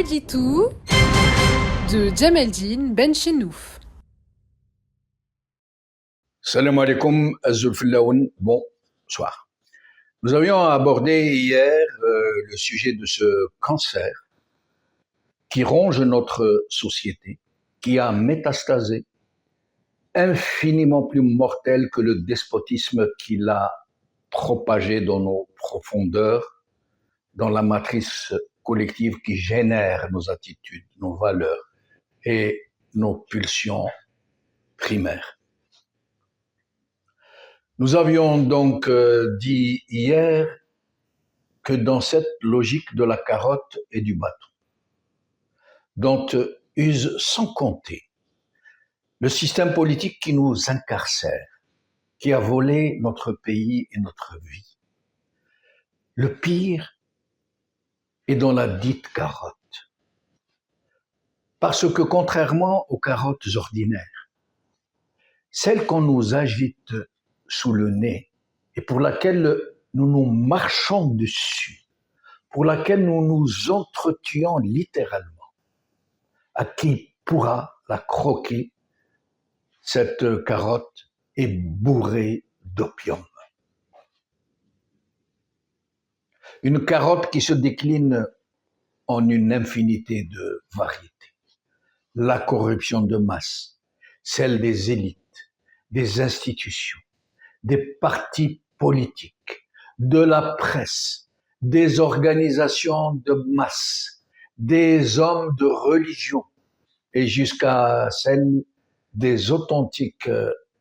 Editou de Djemeldine Benchenouf. Salam alaikum, Azulfillaoun, bonsoir. Nous avions abordé hier le sujet de ce cancer qui ronge notre société, qui a métastasé, infiniment plus mortel que le despotisme qu'il a propagé dans nos profondeurs, dans la matrice collective qui génère nos attitudes, nos valeurs et nos pulsions primaires. Nous avions donc dit hier que dans cette logique de la carotte et du bâton, dont use sans compter le système politique qui nous incarcère, qui a volé notre pays et notre vie, le pire est dans la dite carotte. Parce que contrairement aux carottes ordinaires, celle qu'on nous agite sous le nez et pour laquelle nous nous marchons dessus, pour laquelle nous nous entretuons littéralement, à qui pourra la croquer, cette carotte est bourrée d'opium. Une carotte qui se décline en une infinité de variétés. La corruption de masse, celle des élites, des institutions, des partis politiques, de la presse, des organisations de masse, des hommes de religion et jusqu'à celle des authentiques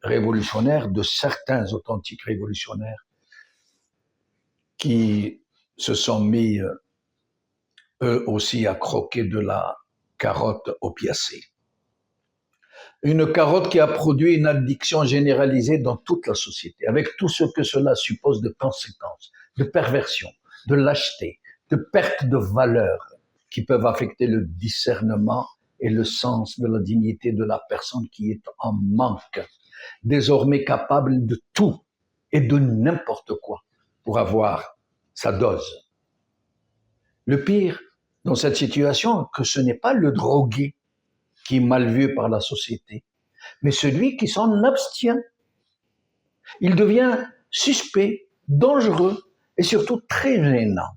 révolutionnaires, de certains authentiques révolutionnaires qui se sont mis eux aussi à croquer de la carotte opiacée. Une carotte qui a produit une addiction généralisée dans toute la société, avec tout ce que cela suppose de conséquences, de perversion, de lâcheté, de perte de valeur qui peuvent affecter le discernement et le sens de la dignité de la personne qui est en manque, désormais capable de tout et de n'importe quoi pour avoir sa dose. Le pire dans cette situation, que ce n'est pas le drogué qui est mal vu par la société, mais celui qui s'en abstient. Il devient suspect, dangereux et surtout très gênant.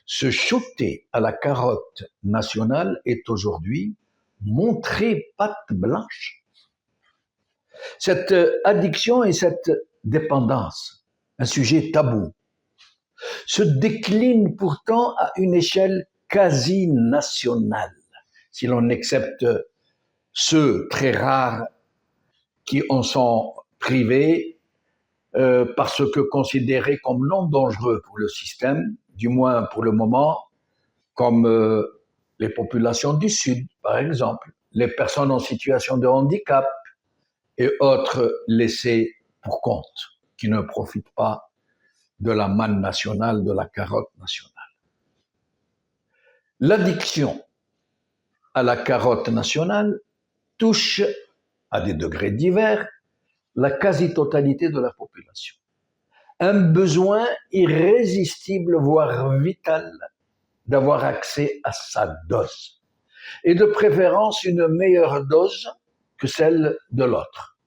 Se shooter à la carotte nationale est aujourd'hui montré patte blanche. Cette addiction et cette dépendance, un sujet tabou, se décline pourtant à une échelle quasi nationale, si l'on accepte ceux très rares qui en sont privés parce que considérés comme non dangereux pour le système, du moins pour le moment, comme les populations du Sud, par exemple, les personnes en situation de handicap et autres laissés pour compte, qui ne profitent pas de la manne nationale, de la carotte nationale. L'addiction à la carotte nationale touche, à des degrés divers, la quasi-totalité de la population. Un besoin irrésistible, voire vital, d'avoir accès à sa dose. Et de préférence une meilleure dose que celle de l'autre.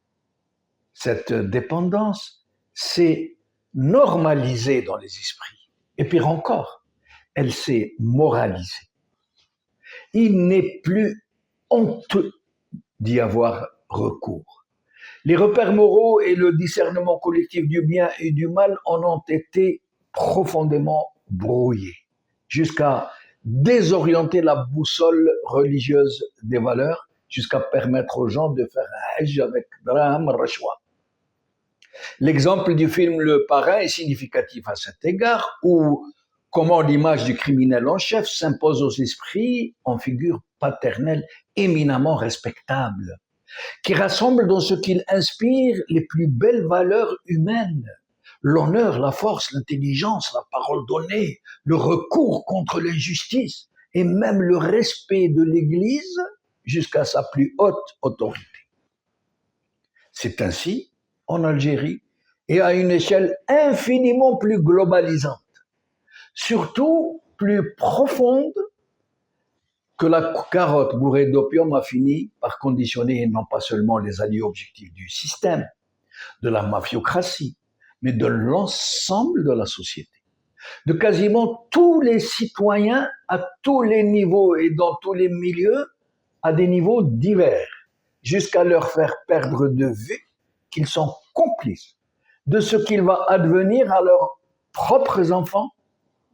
Cette dépendance s'est normalisée dans les esprits. Et pire encore, elle s'est moralisée. Il n'est plus honteux d'y avoir recours. Les repères moraux et le discernement collectif du bien et du mal en ont été profondément brouillés, jusqu'à désorienter la boussole religieuse des valeurs, jusqu'à permettre aux gens de faire un hajj avec draham rachwa. L'exemple du film Le Parrain est significatif à cet égard, où comment l'image du criminel en chef s'impose aux esprits en figure paternelle éminemment respectable, qui rassemble dans ce qu'il inspire les plus belles valeurs humaines, l'honneur, la force, l'intelligence, la parole donnée, le recours contre l'injustice et même le respect de l'Église jusqu'à sa plus haute autorité. C'est ainsi, en Algérie, et à une échelle infiniment plus globalisante, surtout plus profonde, que la carotte bourrée d'opium a fini par conditionner non pas seulement les alliés objectifs du système, de la mafiocratie, mais de l'ensemble de la société, de quasiment tous les citoyens à tous les niveaux et dans tous les milieux, à des niveaux divers, jusqu'à leur faire perdre de vue qu'ils sont complices de ce qu'il va advenir à leurs propres enfants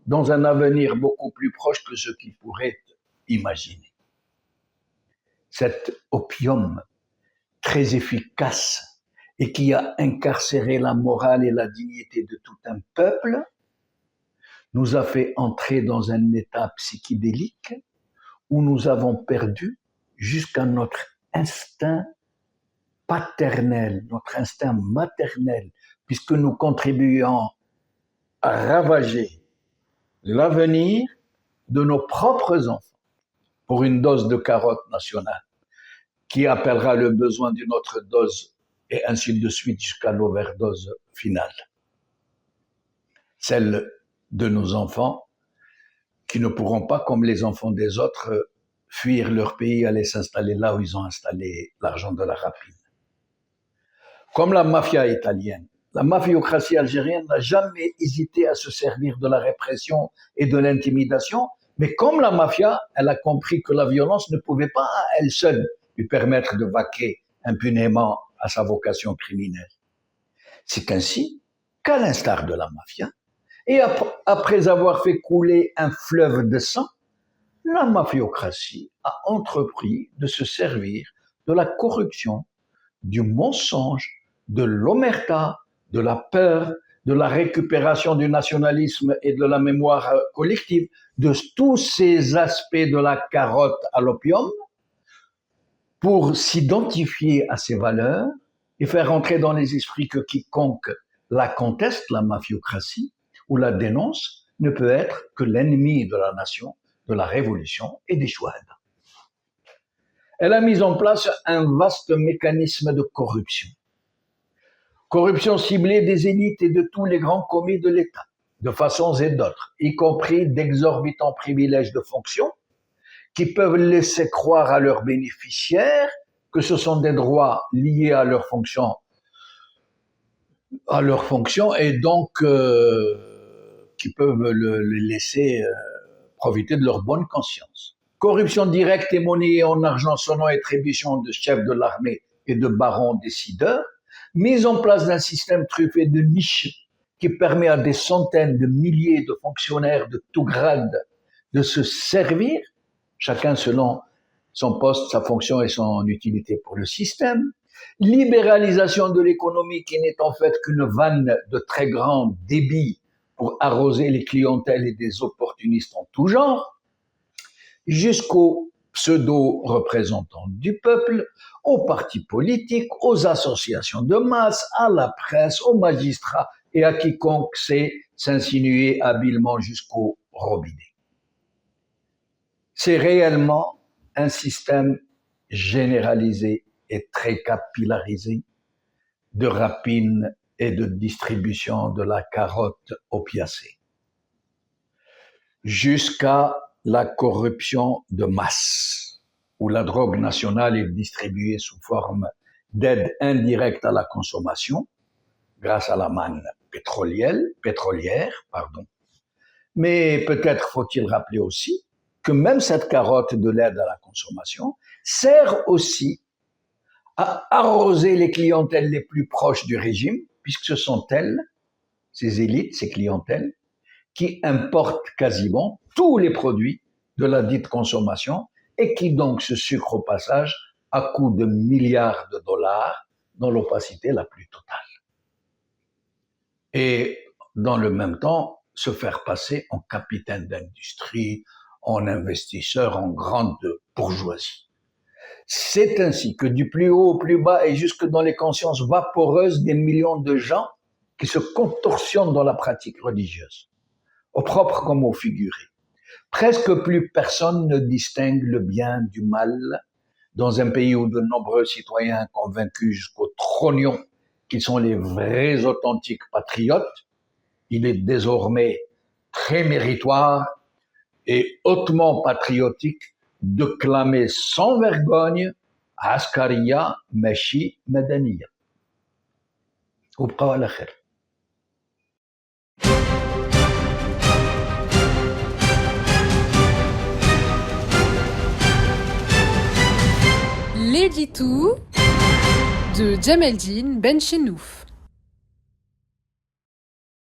dans un avenir beaucoup plus proche que ce qu'ils pourraient imaginer. Cet opium très efficace et qui a incarcéré la morale et la dignité de tout un peuple nous a fait entrer dans un état psychédélique où nous avons perdu jusqu'à notre instinct paternel, notre instinct maternel, puisque nous contribuons à ravager l'avenir de nos propres enfants pour une dose de carotte nationale qui appellera le besoin d'une autre dose et ainsi de suite jusqu'à l'overdose finale. Celle de nos enfants qui ne pourront pas, comme les enfants des autres, fuir leur pays, aller s'installer là où ils ont installé l'argent de la rapine. Comme la mafia italienne, la mafiocratie algérienne n'a jamais hésité à se servir de la répression et de l'intimidation, mais comme la mafia, elle a compris que la violence ne pouvait pas à elle seule lui permettre de vaquer impunément à sa vocation criminelle. C'est ainsi qu'à l'instar de la mafia, et après avoir fait couler un fleuve de sang, la mafiocratie a entrepris de se servir de la corruption, du mensonge, de l'omerta, de la peur, de la récupération du nationalisme et de la mémoire collective, de tous ces aspects de la carotte à l'opium, pour s'identifier à ces valeurs et faire entrer dans les esprits que quiconque la conteste, la mafiocratie, ou la dénonce, ne peut être que l'ennemi de la nation, de la révolution et des chouades. Elle a mis en place un vaste mécanisme de corruption. Corruption ciblée des élites et de tous les grands commis de l'État, de façons et d'autres, y compris d'exorbitants privilèges de fonction, qui peuvent laisser croire à leurs bénéficiaires que ce sont des droits liés à leur fonction et donc qui peuvent le laisser profiter de leur bonne conscience. Corruption directe et monnayée en argent sonnant et trébuchant de chefs de l'armée et de barons décideurs, mise en place d'un système truffé de niches qui permet à des centaines de milliers de fonctionnaires de tout grade de se servir, chacun selon son poste, sa fonction et son utilité pour le système. Libéralisation de l'économie qui n'est en fait qu'une vanne de très grand débit pour arroser les clientèles et des opportunistes en tout genre, jusqu'aux pseudo-représentants du peuple, aux partis politiques, aux associations de masse, à la presse, aux magistrats et à quiconque sait s'insinuer habilement jusqu'au robinet. C'est réellement un système généralisé et très capillarisé de rapine et de distribution de la carotte opiacée, jusqu'à la corruption de masse, où la drogue nationale est distribuée sous forme d'aide indirecte à la consommation, grâce à la manne pétrolière. Mais peut-être faut-il rappeler aussi que même cette carotte de l'aide à la consommation sert aussi à arroser les clientèles les plus proches du régime, puisque ce sont elles, ces élites, ces clientèles, qui importent quasiment tous les produits de la dite consommation et qui donc se sucrent au passage à coups de milliards de dollars dans l'opacité la plus totale. Et dans le même temps, se faire passer en capitaine d'industrie, en investisseur, en grande bourgeoisie. C'est ainsi que du plus haut au plus bas et jusque dans les consciences vaporeuses des millions de gens qui se contorsionnent dans la pratique religieuse, au propre comme au figuré. Presque plus personne ne distingue le bien du mal dans un pays où de nombreux citoyens convaincus jusqu'au trognon qu'ils sont les vrais authentiques patriotes. Il est désormais très méritoire et hautement patriotique de clamer sans vergogne عسكرية ماشي مدنية. وبقوا على خير. L'édito de Djemeldine Benchenouf.